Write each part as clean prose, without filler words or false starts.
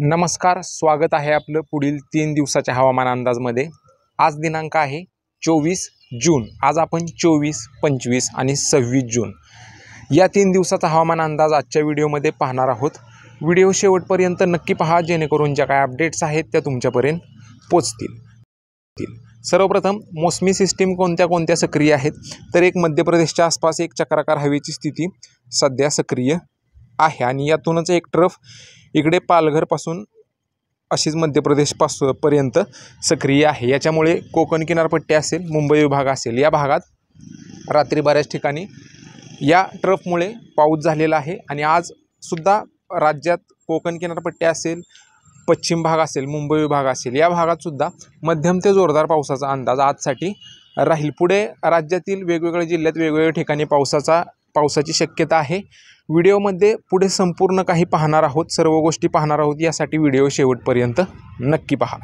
नमस्कार, स्वागत आहे आपलं पुढील 3 दिवसाच्या हवामान अंदाजमध्ये। आज दिनांक आहे 24 जून। आज आपण 24, 25 आणि 26 जून या 3 दिवसाचा हवामान अंदाज आजच्या व्हिडिओमध्ये पाहणार आहोत। व्हिडिओ शेवटपर्यंत नक्की पहा, जेणेकरून ज्या काही अपडेट्स आहेत त्या तुमच्यापर्यंत पोहोचतील। सर्वप्रथम मोसमी सिस्टीम कोणत्या सक्रिय आहेत, तर एक मध्य प्रदेशच्या आसपास एक चक्राकार हवेची स्थिती सध्या सक्रिय आहे आणि यातूनच एक ट्रफ इकडे पालघरपासून अशीच मध्य प्रदेशपर्यंत सक्रिय आहे। याच्यामुळे कोकण किनारपट्टी असेल, मुंबई विभाग असेल, या भागात रात्री बऱ्याच ठिकाणी या ट्रफमुळे पाऊस झालेला आहे आणि आज सुद्धा राज्यात कोकण किनारपट्टी असेल, पश्चिम भाग असेल, मुंबई विभाग असेल, या भागात सुद्धा मध्यम ते जोरदार पावसाचा अंदाज आजसाठी राहील। पुढे राज्यातील वेगवेगळ्या जिल्ह्यात वेगवेगळ्या ठिकाणी पावसाची शक्यता आहे। व्हिडिओमध्ये पुढे संपूर्ण काही पाहणार आहोत, सर्व गोष्टी पाहणार आहोत, यासाठी व्हिडिओ शेवटपर्यंत नक्की पहा।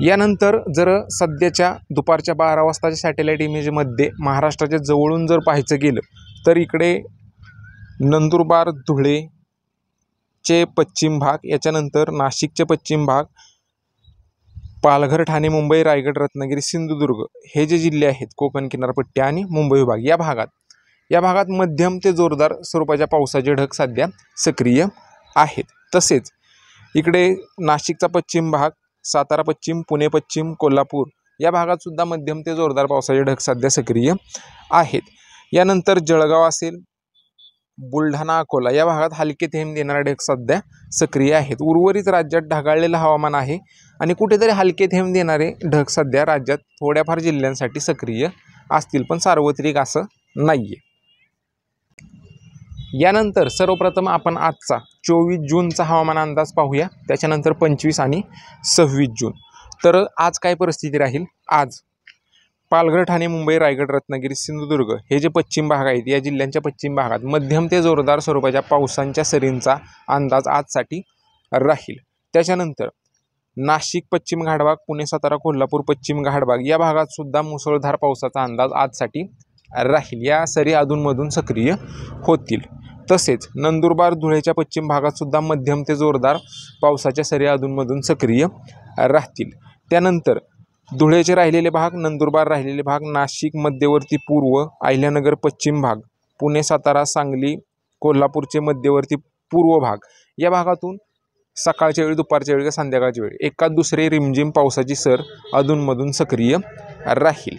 यानंतर जर सध्याच्या दुपारच्या 12 वाजताच्या सॅटेलाईट इमेजमध्ये महाराष्ट्राच्या जवळून जर पाहायचं गेलं तर इकडे नंदुरबार धुळेचे पश्चिम भाग, याच्यानंतर नाशिकचे पश्चिम भाग, पालघर, ठाणे, मुंबई, रायगड, रत्नागिरी, सिंधुदुर्ग हे जे जिल्हे आहेत कोकण किनारपट्टी आणि मुंबई विभाग, या भागात मध्यम ते जोरदार स्वरूपाच्या पावसाचे ढग सध्या सक्रिय आहेत। तसेच इकडे नाशिकचा पश्चिम भाग, सातारा पश्चिम, पुणे पश्चिम, कोल्हापूर या भागात सुद्धा मध्यम ते जोरदार पावसाचे ढग सध्या सक्रिय आहेत। यानंतर जळगाव असेल, बुलढाणा, अकोला या भागात हलके थेंब देणारे ढग सध्या सक्रिय आहेत। उर्वरित राज्यात ढगाळलेलं हवामान आहे आणि कुठेतरी हलके थेंब देणारे ढग सध्या राज्यात थोड्याफार जिल्ह्यांसाठी सक्रिय असतील, पण सार्वत्रिक असं नाहीये। यानंतर सर्वप्रथम आपण आजचा 24 जूनचा हवामान अंदाज पाहूया, त्याच्यानंतर 25 आणि 26 जून। तर आज काय परिस्थिती राहील? आज पालघर, ठाणे, मुंबई, रायगड, रत्नागिरी, सिंधुदुर्ग हे जे पश्चिम भाग आहेत, या जिल्ह्यांच्या पश्चिम भागात मध्यम ते जोरदार स्वरूपाच्या पावसांच्या सरींचा अंदाज आजसाठी राहील। त्याच्यानंतर नाशिक पश्चिम घाटभाग, पुणे, सातारा, कोल्हापूर पश्चिम घाटभाग या भागात सुद्धा मुसळधार पावसाचा अंदाज आजसाठी राहील। या सरी अधूनमधून सक्रिय होतील। तसेच नंदुरबार धुळेच्या पश्चिम भागात सुद्धा मध्यम ते जोरदार पावसाच्या सरी अधूनमधून सक्रिय राहतील। त्यानंतर धुळेचे राहिलेले भाग, नंदुरबार राहिलेले भाग, नाशिक मध्यवर्ती पूर्व, अहिल्यानगर पश्चिम भाग, पुणे, सातारा, सांगली, कोल्हापूरचे मध्यवर्ती पूर्व भाग या भागातून सकाळच्या वेळी, दुपारच्या वेळी, संध्याकाळच्या वेळी एकाच दुसरे रिमझिम पावसाची सर अधूनमधून सक्रिय राहील।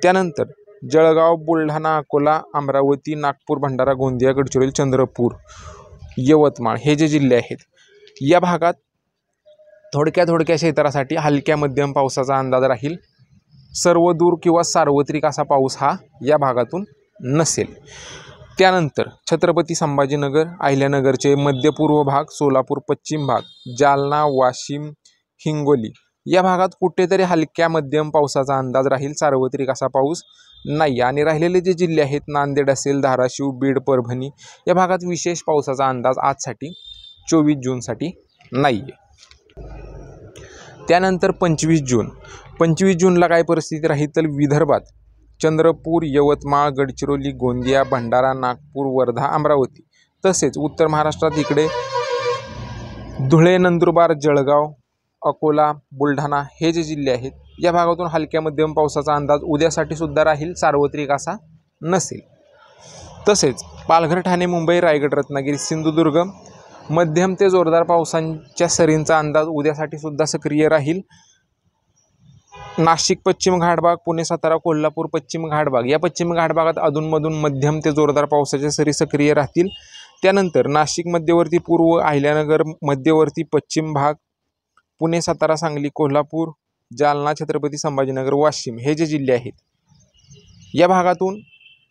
त्यानंतर जळगाव, बुलढाणा, अकोला, अमरावती, नागपूर, भंडारा, गोंदिया, गडचिरोली, चंद्रपूर, यवतमाळ हे जे जिल्हे आहेत, या भागात थोडक्या क्षेत्रासाठी हलक्या मध्यम पावसाचा अंदाज राहील। सर्व दूर किंवा सार्वत्रिक असा पाऊस हा या भागातून नसेल। त्यानंतर छत्रपती संभाजीनगर, अहिल्यानगरचे मध्यपूर्व भाग, सोलापूर पश्चिम भाग, जालना, वाशिम, हिंगोली या भागात कुठेतरी हलक्या मध्यम पावसाचा अंदाज राहील, सार्वत्रिक असा पाऊस नाही। आणि राहिलेले जे जिल्हे आहेत, नांदेड असेल, धाराशिव, बीड, परभणी या भागात विशेष पावसाचा अंदाज आजसाठी 24 जूनसाठी नाही आहे। त्यानंतर 25 जूनला काय परिस्थिती राहील, तर विदर्भात चंद्रपूर, यवतमाळ, गडचिरोली, गोंदिया, भंडारा, नागपूर, वर्धा, अमरावती, तसेच उत्तर महाराष्ट्रात इकडे धुळे, नंदुरबार, जळगाव, अकोला, बुलढाणा हे जे जिल्हे आहेत, या भागातून हलक्या मध्यम पावसाचा अंदाज उद्यासाठी सुद्धा राहील, सार्वत्रिक असा नसेल। तसेच पालघर, ठाणे, मुंबई, रायगड, रत्नागिरी, सिंधुदुर्ग मध्यम ते जोरदार पावसांच्या सरींचा अंदाज उद्यासाठी सुद्धा सक्रिय राहील। नाशिक पश्चिम घाटभाग, पुणे, सातारा, कोल्हापूर पश्चिम घाटभाग या पश्चिम घाटभागात अधूनमधून मध्यम ते जोरदार पावसाच्या सरी सक्रिय राहतील। त्यानंतर नाशिक मध्यवर्ती पूर्व, अहिल्यानगर मध्यवर्ती पश्चिम भाग, पुणे, सातारा, सांगली, कोल्हापूर, जालना, छत्रपती संभाजीनगर, वाशिम हे जे जिल्हे आहेत, या भागातून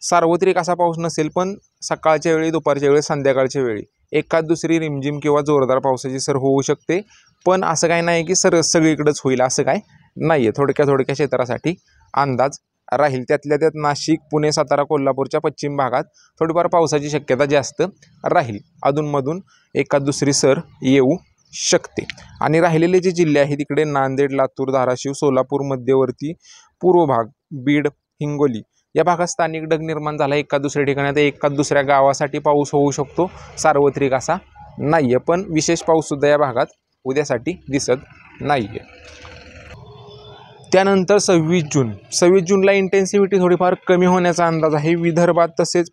सार्वत्रिक असा पाऊस नसेल, पण सकाळच्या वेळी, दुपारच्या वेळी, संध्याकाळच्या वेळी एकाच दुसरी रिमझिम किंवा जोरदार पावसाची सर होऊ शकते। पण असं काय नाही की सगळीकडेच होईल, असं काय नाही आहे। थोडक्या क्षेत्रासाठी अंदाज राहील। त्यातल्या त्यात नाशिक, पुणे, सातारा, कोल्हापूरच्या पश्चिम भागात थोडीफार पावसाची शक्यता जास्त राहील, अधूनमधून एकाच दुसरी सर येऊ शकते। आणि राहिलेले जे जिल्हे आहेत इकडे नांदेड, लातूर, धाराशिव, सोलापूर मध्यवर्ती पूर्व भाग, बीड, हिंगोली या भागात स्थानिक ढग निर्माण झाला एका दुसऱ्या ठिकाणी, तर एका दुसऱ्या गावासाठी पाऊस होऊ शकतो, सार्वत्रिक असा नाही आहे, पण विशेष पाऊससुद्धा या भागात उद्यासाठी दिसत नाही आहे. त्यानंतर 26 जूनला इंटेन्सिव्हिटी थोडीफार कमी होण्याचा अंदाज आहे विदर्भात. तसेच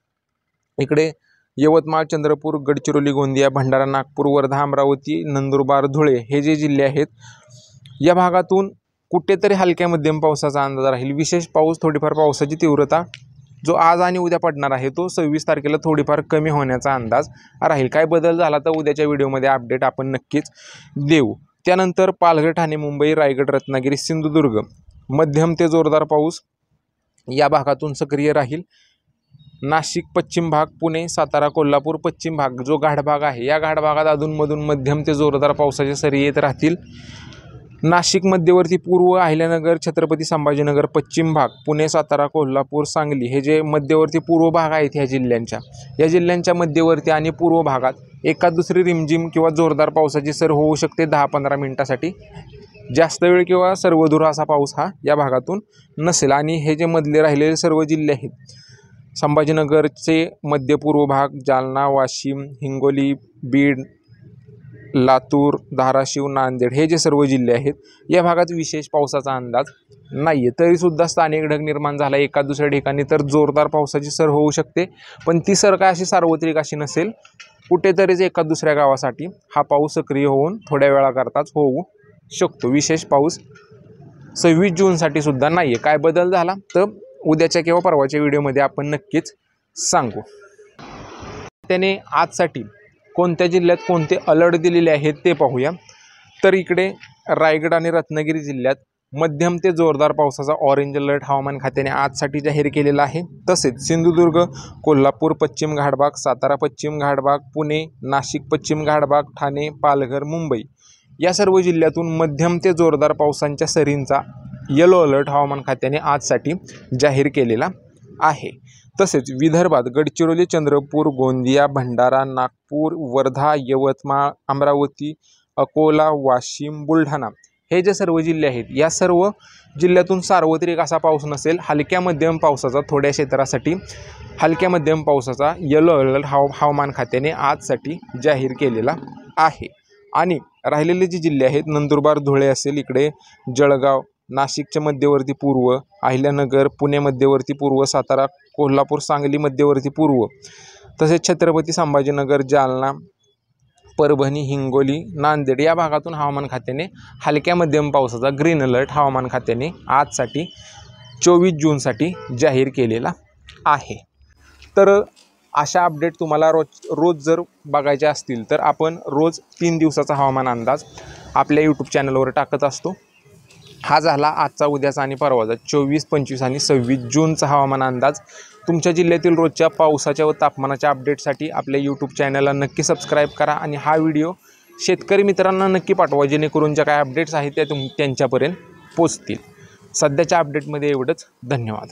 इकडे यवतमाळ, चंद्रपूर, गडचिरोली, गोंदिया, भंडारा, नागपूर, वर्धा, अमरावती, नंदुरबार, धुळे हे जे जिल्हे आहेत या भागातून कुठेतरी हलक्या मध्यम पावसाचा अंदाज राहील. विशेष पाऊस, थोडीफार पावसाची तीव्रता जो आज आणि उद्या पडणार आहे तो 26 तारखेला थोडीफार कमी होण्याचा अंदाज राहील. काय बदल झाला तर उद्याच्या व्हिडिओमध्ये अपडेट आपण नक्कीच देऊ. त्यानंतर पालघर, ठाणे, मुंबई, रायगड, रत्नागिरी, सिंधुदुर्ग मध्यम ते जोरदार पाऊस या भागातून सक्रिय राहील. नाशिक पश्चिम भाग, पुणे, सातारा, कोल्हापूर पश्चिम भाग जो घाटभाग आहे या घाटभागात अधूनमधून मध्यम ते जोरदार पावसाचे सरी येत राहतील. नाशिक मध्यवर्ती पूर्व, अहिल्यानगर, छत्रपती संभाजीनगर पश्चिम भाग, पुणे, सातारा, कोल्हापूर, सांगली हे जे मध्यवर्ती पूर्व भाग आहेत या जिल्ह्यांच्या मध्यवर्ती आणि पूर्व भागात एका दुसरी रिमझिम किंवा जोरदार पावसाची सर होऊ शकते 10-15 मिनिटासाठी. जास्त वेळ किंवा सर्वदूर असा पाऊस हा या भागातून नसेल. आणि हे जे मधले राहिलेले सर्व जिल्हे आहेत संभाजीनगरचे मध्यपूर्व भाग, जालना, वाशिम, हिंगोली, बीड, लातूर, धाराशिव, नांदेड हे जे सर्व जिल्हे आहेत या भागात विशेष पावसाचा अंदाज नाही आहे. तरीसुद्धा स्थानिक ढग निर्माण झाला एका दुसऱ्या ठिकाणी तर जोरदार पावसाची सर होऊ शकते. पण ती सर काय अशी सार्वत्रिक अशी नसेल, कुठेतरीच एका दुसऱ्या गावासाठी हा पाऊस सक्रिय होऊन थोड्या वेळाकरताच होऊ शकतो. विशेष पाऊस 26 जूनसाठी सुद्धा नाही आहे. काय बदल झाला तर उद्याच्या किंवा परवाच्या व्हिडिओमध्ये आपण नक्कीच सांगू. त्याने आजसाठी कोणत्या जिल्ह्यात कोणते अलर्ट दिलेले आहेत ते पाहूया. तर इकडे रायगड आणि रत्नागिरी जिल्ह्यात मध्यम ते जोरदार पावसाचा ऑरेंज अलर्ट हवामान खात्याने आजसाठी जाहीर केलेला आहे. तसेच सिंधुदुर्ग, कोल्हापूर पश्चिम घाटभाग, सातारा पश्चिम घाटभाग, पुणे, नाशिक पश्चिम घाटभाग, ठाणे, पालघर, मुंबई या सर्व जिल्ह्यातून मध्यम ते जोरदार पावसांच्या सरींचा येलो अलर्ट हवामान खात्याने आजसाठी जाहीर केलेला आहे. तसेच विदर्भात गडचिरोली, चंद्रपूर, गोंदिया, भंडारा, नागपूर, वर्धा, यवतमाळ, अमरावती, अकोला, वाशिम, बुलढाणा हे जे सर्व जिल्हे आहेत या सर्व जिल्ह्यातून सार्वत्रिक असा पाऊस नसेल. हलक्या मध्यम पावसाचा थोड्या क्षेत्रासाठी हलक्या मध्यम पावसाचा येलो अलर्ट हवामान खात्याने आजसाठी जाहीर केलेला आहे. आणि राहिलेले जे जिल्हे आहेत नंदुरबार, धुळे असेल, इकडे जळगाव, नाशिकच्या मध्यवर्ती पूर्व, अहिल्यानगर, पुणे मध्यवर्ती पूर्व, सातारा, कोल्हापूर, सांगली मध्यवर्ती पूर्व, तसेच छत्रपती संभाजीनगर, जालना, परभणी, हिंगोली, नांदेड या भागातून हवामान खात्याने हलक्या मध्यम पावसाचा ग्रीन अलर्ट हवामान खात्याने आजसाठी 24 जूनसाठी जाहीर केलेला आहे. तर अशा अपडेट तुम्हाला रोज जर बघायचे असतील तर आपण रोज 3 दिवसाचा हवामान अंदाज आपल्या यूट्यूब चॅनलवर टाकत असतो. हा झाला आजचा, उद्याचा आणि परवाचा 24, 25 आणि 26 जूनचा हवामान अंदाज. तुमच्या जिल्ह्यातील रोजच्या पावसाच्या व तापमानाच्या अपडेटसाठी आपल्या यूट्यूब चॅनलला नक्की सबस्क्राईब करा आणि हा व्हिडिओ शेतकरी मित्रांना नक्की पाठवा जेणेकरून ज्या काय अपडेट्स आहेत त्या त्यांच्यापर्यंत पोचतील. सध्याच्या अपडेटमध्ये एवढंच. धन्यवाद.